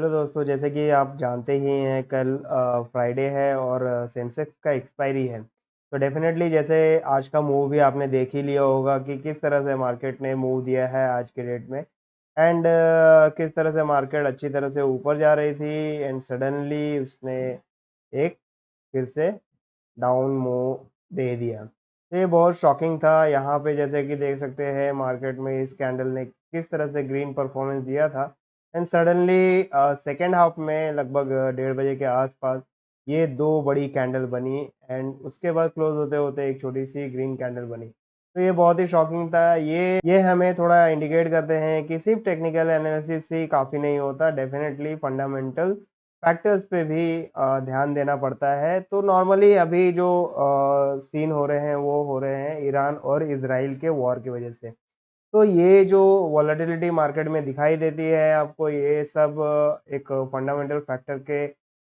Hello दोस्तों, जैसे कि आप जानते ही हैं कल फ्राइडे है और सेंसेक्स का एक्सपायरी है। तो डेफ़िनेटली जैसे आज का मूव भी आपने देख ही लिया होगा कि किस तरह से मार्केट ने मूव दिया है आज के डेट में एंड किस तरह से मार्केट अच्छी तरह से ऊपर जा रही थी एंड सडनली उसने एक फिर से डाउन मूव दे दिया। तो ये बहुत शॉकिंग था। यहाँ पे जैसे कि देख सकते हैं मार्केट में इस कैंडल ने किस तरह से ग्रीन परफॉर्मेंस दिया था एंड सडनली सेकेंड हाफ में लगभग 1:30 बजे के आसपास ये दो बड़ी कैंडल बनी एंड उसके बाद क्लोज होते होते एक छोटी सी ग्रीन कैंडल बनी। तो ये बहुत ही शॉकिंग था। ये हमें थोड़ा इंडिकेट करते हैं कि सिर्फ टेक्निकल एनालिसिस से काफ़ी नहीं होता, डेफिनेटली फंडामेंटल फैक्टर्स पे भी ध्यान देना पड़ता है। तो नॉर्मली अभी जो सीन हो रहे हैं वो हो रहे हैं ईरान और इज़राइल के वॉर की वजह से। तो ये जो वोलेटिलिटी मार्केट में दिखाई देती है आपको, ये सब एक फंडामेंटल फैक्टर के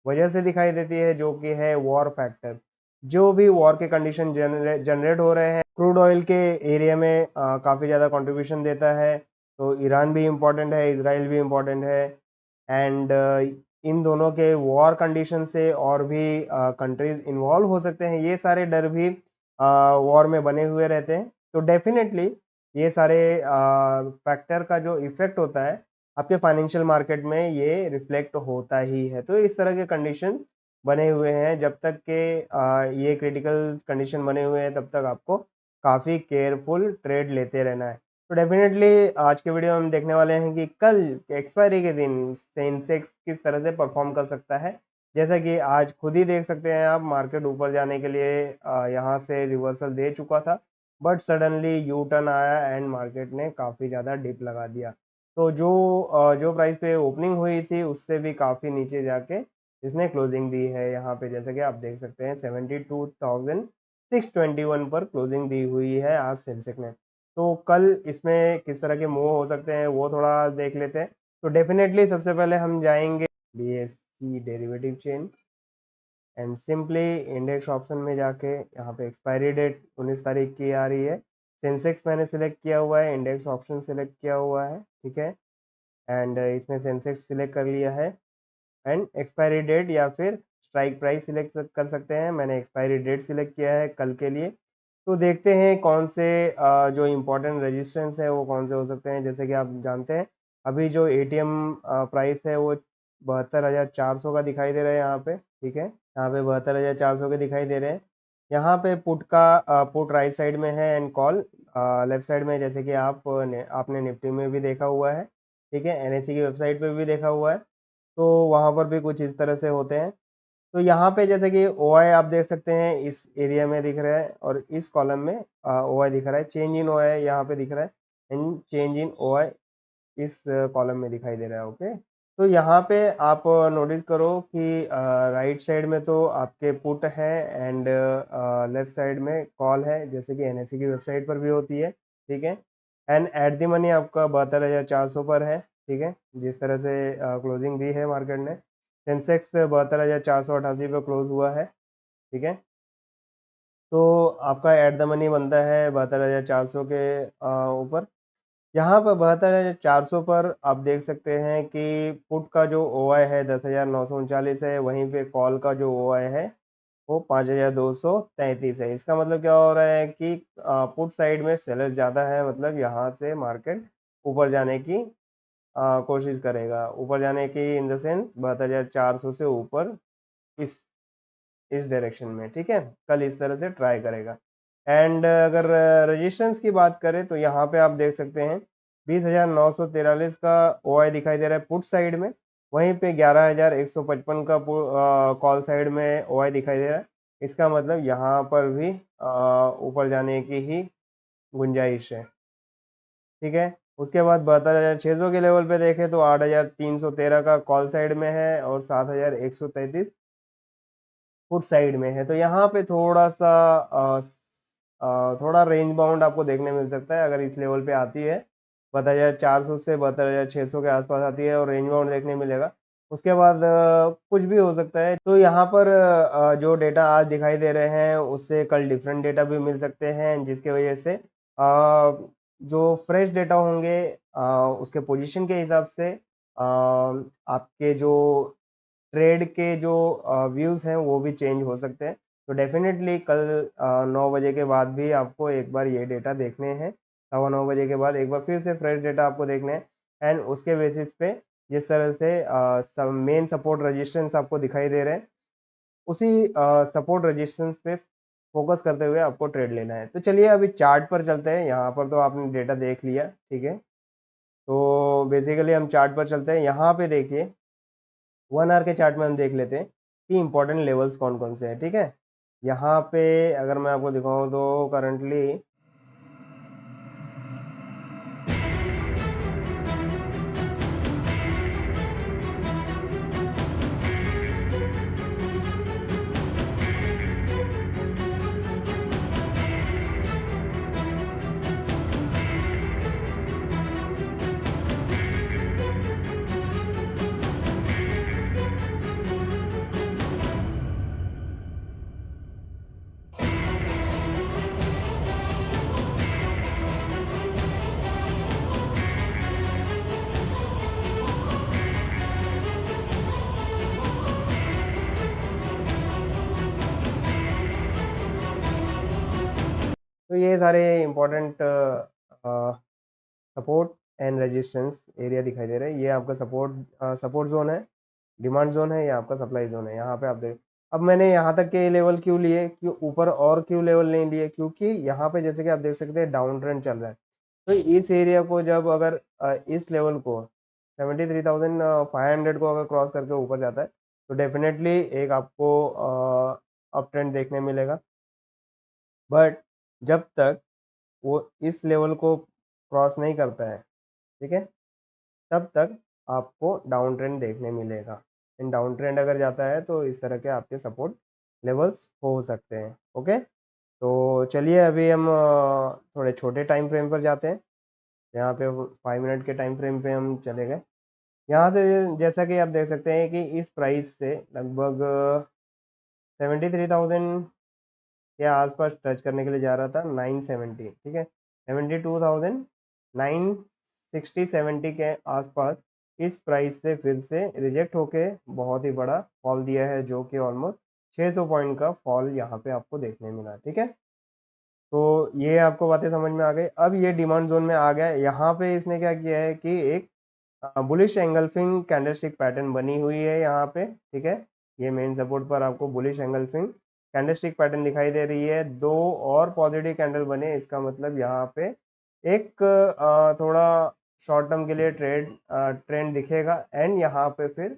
वजह से दिखाई देती है, जो कि है वॉर फैक्टर। जो भी वॉर के कंडीशन जनरेट हो रहे हैं, क्रूड ऑयल के एरिया में काफ़ी ज़्यादा कंट्रीब्यूशन देता है। तो ईरान भी इम्पोर्टेंट है, इज़राइल भी इम्पोर्टेंट है एंड इन दोनों के वॉर कंडीशन से और भी कंट्रीज़ इन्वॉल्व हो सकते हैं। ये सारे डर भी वॉर में बने हुए रहते हैं। तो डेफ़िनेटली ये सारे फैक्टर का जो इफ़ेक्ट होता है, आपके फाइनेंशियल मार्केट में ये रिफ्लेक्ट होता ही है। तो इस तरह के कंडीशन बने हुए हैं, जब तक के ये क्रिटिकल कंडीशन बने हुए हैं, तब तक आपको काफ़ी केयरफुल ट्रेड लेते रहना है। तो डेफ़िनेटली आज के वीडियो में हम देखने वाले हैं कि कल एक्सपायरी के दिन सेंसेक्स किस तरह से परफ़ॉर्म कर सकता है। जैसा कि आज खुद ही देख सकते हैं आप, मार्केट ऊपर जाने के लिए यहाँ से रिवर्सल दे चुका था। बट सडनली यू टर्न आया एंड मार्केट ने काफ़ी ज़्यादा डिप लगा दिया। तो जो प्राइस पे ओपनिंग हुई थी उससे भी काफ़ी नीचे जाके इसने क्लोजिंग दी है। यहाँ पे जैसे कि आप देख सकते हैं 72,621 पर क्लोजिंग दी हुई है आज सेंसेक्स ने। तो कल इसमें किस तरह के मूव हो सकते हैं वो थोड़ा देख लेते हैं। तो डेफिनेटली सबसे पहले हम जाएंगे BSE derivative chain and simply index option में जाके यहाँ पे एक्सपायरी डेट 19 तारीख की आ रही है। सेंसेक्स मैंने सिलेक्ट किया हुआ है, इंडेक्स ऑप्शन सिलेक्ट किया हुआ है, ठीक है। एंड इसमें सेंसेक्स सिलेक्ट कर लिया है एंड एक्सपायरी डेट या फिर स्ट्राइक प्राइस सिलेक्ट कर सकते हैं। मैंने एक्सपायरी डेट सिलेक्ट किया है कल के लिए। तो देखते हैं कौन से जो इम्पोर्टेंट रेजिस्टेंस है वो कौन से हो सकते हैं। जैसे कि आप जानते हैं अभी जो ATM प्राइस है वो 72,400 का दिखाई दे रहा है यहाँ पे, ठीक है। यहाँ पे 72,400 के दिखाई दे रहे हैं। यहाँ पे पुट राइट साइड में है एंड कॉल लेफ्ट साइड में, जैसे कि आपने निफ्टी में भी देखा हुआ है, ठीक है। NSE की वेबसाइट पे भी देखा हुआ है। तो वहाँ पर भी कुछ इस तरह से होते हैं। तो यहाँ पे जैसे कि OI आप देख सकते हैं इस एरिया में दिख रहा है और इस कॉलम में OI दिख रहा है। चेंज इन OI यहाँ पे दिख रहा है एंड चेंज इन OI इस कॉलम में दिखाई दे रहा है, ओके। तो यहाँ पे आप नोटिस करो कि राइट साइड में तो आपके पुट है एंड लेफ्ट साइड में कॉल है, जैसे कि NSE की वेबसाइट पर भी होती है, ठीक है। एंड एट द मनी आपका 72,400 पर है, ठीक है। जिस तरह से क्लोजिंग दी है मार्केट ने, सेंसेक्स 72,488 पे क्लोज हुआ है, ठीक है। तो आपका एट द मनी बनता है 72,400 के ऊपर। यहाँ पर 72,400 पर आप देख सकते हैं कि पुट का जो OI है 10,939 है, वहीं पे कॉल का जो OI है वो 5,233 है। इसका मतलब क्या हो रहा है कि पुट साइड में सेलर्स ज़्यादा है, मतलब यहाँ से मार्केट ऊपर जाने की कोशिश करेगा। ऊपर जाने की इन द सेंस 72,400 से ऊपर इस इस डायरेक्शन में, ठीक है। कल इस तरह से ट्राई करेगा एंड अगर रेजिस्टेंस की बात करें तो यहाँ पे आप देख सकते हैं 20,943 का OI दिखाई दे रहा है पुट साइड में। वहीं पे 11,155 का कॉल साइड में OI दिखाई दे रहा है। इसका मतलब यहाँ पर भी ऊपर जाने की ही गुंजाइश है, ठीक है। उसके बाद 72,600 के लेवल पे देखें तो 8,313 का कॉल साइड में है और 7,133 फुट साइड में है। तो यहाँ पे थोड़ा रेंज बाउंड आपको देखने मिल सकता है अगर इस लेवल पे आती है। 72,400 से 72,600 के आसपास आती है और रेंज बाउंड देखने मिलेगा। उसके बाद कुछ भी हो सकता है। तो यहाँ पर जो डेटा आज दिखाई दे रहे हैं उससे कल डिफरेंट डेटा भी मिल सकते हैं, जिसकी वजह से जो फ्रेश डेटा होंगे उसके पोजीशन के हिसाब से आपके जो ट्रेड के जो व्यूज़ हैं वो भी चेंज हो सकते हैं। तो डेफ़िनेटली कल 9 बजे के बाद भी आपको एक बार ये डेटा देखने हैं। सवा 9 बजे के बाद एक बार फिर से फ्रेश डेटा आपको देखने हैं एंड उसके बेसिस पे जिस तरह से सब मेन सपोर्ट रेजिस्टेंस आपको दिखाई दे रहे हैं, उसी सपोर्ट रेजिस्टेंस पे फ़ोकस करते हुए आपको ट्रेड लेना है। तो चलिए अभी चार्ट पर चलते हैं। यहाँ पर तो आपने डेटा देख लिया, ठीक है? तो बेसिकली हम चार्ट पर चलते हैं। यहाँ पे देखिए 1 आवर के चार्ट में हम देख लेते हैं कि इंपॉर्टेंट लेवल्स कौन-कौन से हैं, ठीक है? यहाँ पे अगर मैं आपको दिखाऊँ तो करंटली तो ये सारे important support and resistance area दिखाई दे रहे हैं। ये आपका सपोर्ट ज़ोन है, डिमांड ज़ोन है, ये आपका सप्लाई ज़ोन है। यहाँ पे आप देख अब मैंने यहाँ तक के लेवल क्यों लिए, क्यों ऊपर और क्यों लेवल नहीं लिए? क्योंकि यहाँ पे जैसे कि आप देख सकते हैं डाउन ट्रेंड चल रहा है। तो इस एरिया को जब अगर इस लेवल को 73,500 को अगर क्रॉस करके ऊपर जाता है, तो डेफ़िनेटली एक आपको अप ट्रेंड देखने मिलेगा। बट जब तक वो इस लेवल को क्रॉस नहीं करता है, ठीक है? तब तक आपको डाउन ट्रेंड देखने मिलेगा। एंड डाउन ट्रेंड अगर जाता है तो इस तरह के आपके सपोर्ट लेवल्स हो सकते हैं, ओके? तो चलिए अभी हम थोड़े छोटे टाइम फ्रेम पर जाते हैं। यहाँ पे 5 मिनट के टाइम फ्रेम पे हम चले गए। यहाँ से जैसा कि आप देख सकते हैं कि इस प्राइस से लगभग 73,000 के आसपास टच करने के लिए जा रहा था 970, ठीक है? 72,960 70 के आसपास इस प्राइस से फिर से रिजेक्ट होके बहुत ही बड़ा फॉल दिया है, जो कि ऑलमोस्ट 600 पॉइंट का फॉल यहाँ पे आपको देखने मिला, ठीक है? तो ये आपको बातें समझ में आ गई। अब ये डिमांड जोन में आ गया। यहाँ पे इसने क्या किया है कि एक बुलिश एंगल्फिंग कैंडलस्टिक पैटर्न बनी हुई है यहाँ पे, ठीक है? ये मेन सपोर्ट पर आपको बुलिश एंगल्फिंग कैंडलस्टिक पैटर्न दिखाई दे रही है। 2 और पॉजिटिव कैंडल बने, इसका मतलब यहाँ पे एक थोड़ा शॉर्ट टर्म के लिए ट्रेंड दिखेगा एंड यहाँ पे फिर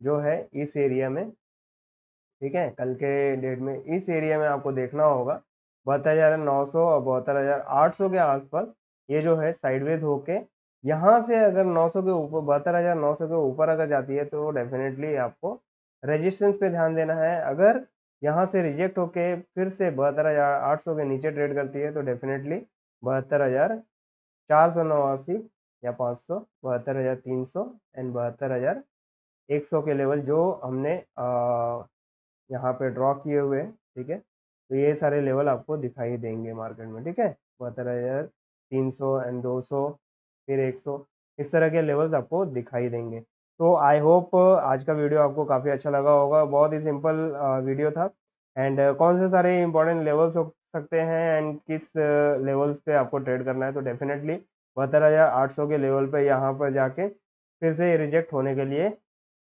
जो है इस एरिया में, ठीक है? कल के डेट में इस एरिया में आपको देखना होगा 72,900 और 72,800 के आसपास ये जो है साइडवेज होके यहाँ से अगर 900 के ऊपर 72,900 के ऊपर अगर जाती है तो डेफिनेटली आपको रेजिस्टेंस पे ध्यान देना है। अगर यहाँ से रिजेक्ट होके फिर से 72,800 के नीचे ट्रेड करती है तो डेफिनेटली 72,489 या 500, 72,300 एंड 72,100 के लेवल जो हमने यहाँ पे ड्रॉ किए हुए हैं, ठीक है? तो ये सारे लेवल आपको दिखाई देंगे मार्केट में, ठीक है? 72,300 एंड 200 फिर 100 इस तरह के लेवल्स आपको दिखाई देंगे। तो आई होप आज का वीडियो आपको काफ़ी अच्छा लगा होगा। बहुत ही सिंपल वीडियो था एंड कौन से सारे इंपॉर्टेंट लेवल्स हो सकते हैं एंड किस लेवल्स पे आपको ट्रेड करना है, तो डेफिनेटली 72,800 के लेवल पे यहाँ पर जाके फिर से रिजेक्ट होने के लिए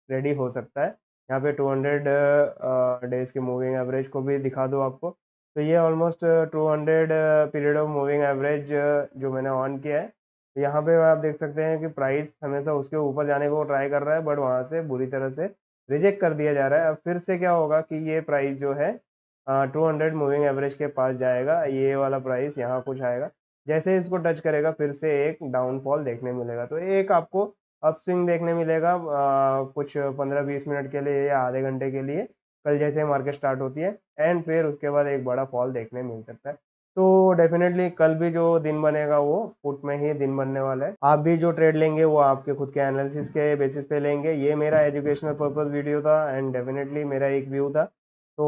रेडी हो सकता है। यहाँ पे 200 डेज़ के मूविंग एवरेज को भी दिखा दूँ आपको। तो ये almost 200 period of moving average जो मैंने ऑन किया है। तो यहाँ पे आप देख सकते हैं कि प्राइस हमेशा उसके ऊपर जाने को ट्राई कर रहा है, बट वहाँ से बुरी तरह से रिजेक्ट कर दिया जा रहा है। अब फिर से क्या होगा कि ये प्राइस जो है 200 मूविंग एवरेज के पास जाएगा, ये वाला प्राइस यहाँ कुछ आएगा। जैसे ही इसको टच करेगा फिर से एक डाउनफॉल देखने मिलेगा। तो एक आपको अपस्विंग देखने मिलेगा कुछ 15-20 मिनट के लिए या आधे घंटे के लिए, कल जैसे मार्केट स्टार्ट होती है एंड फिर उसके बाद एक बड़ा फॉल देखने मिल सकता है। तो डेफिनेटली कल भी जो दिन बनेगा वो पुट में ही दिन बनने वाला है। आप भी जो ट्रेड लेंगे वो आपके खुद के एनालिसिस के बेसिस पे लेंगे। ये मेरा एजुकेशनल पर्पस वीडियो था एंड डेफिनेटली मेरा एक व्यू था। तो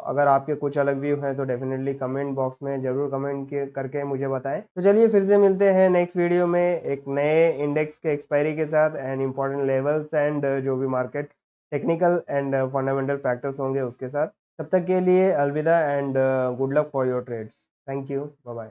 अगर आपके कुछ अलग व्यू हैं तो डेफिनेटली कमेंट बॉक्स में ज़रूर कमेंट करके मुझे बताएं। तो चलिए फिर से मिलते हैं नेक्स्ट वीडियो में एक नए इंडेक्स के एक्सपायरी के साथ एंड इंपॉर्टेंट लेवल्स एंड जो भी market technical and fundamental factors होंगे उसके साथ। तब तक के लिए अलविदा and good luck for your trades. Thank you, bye bye.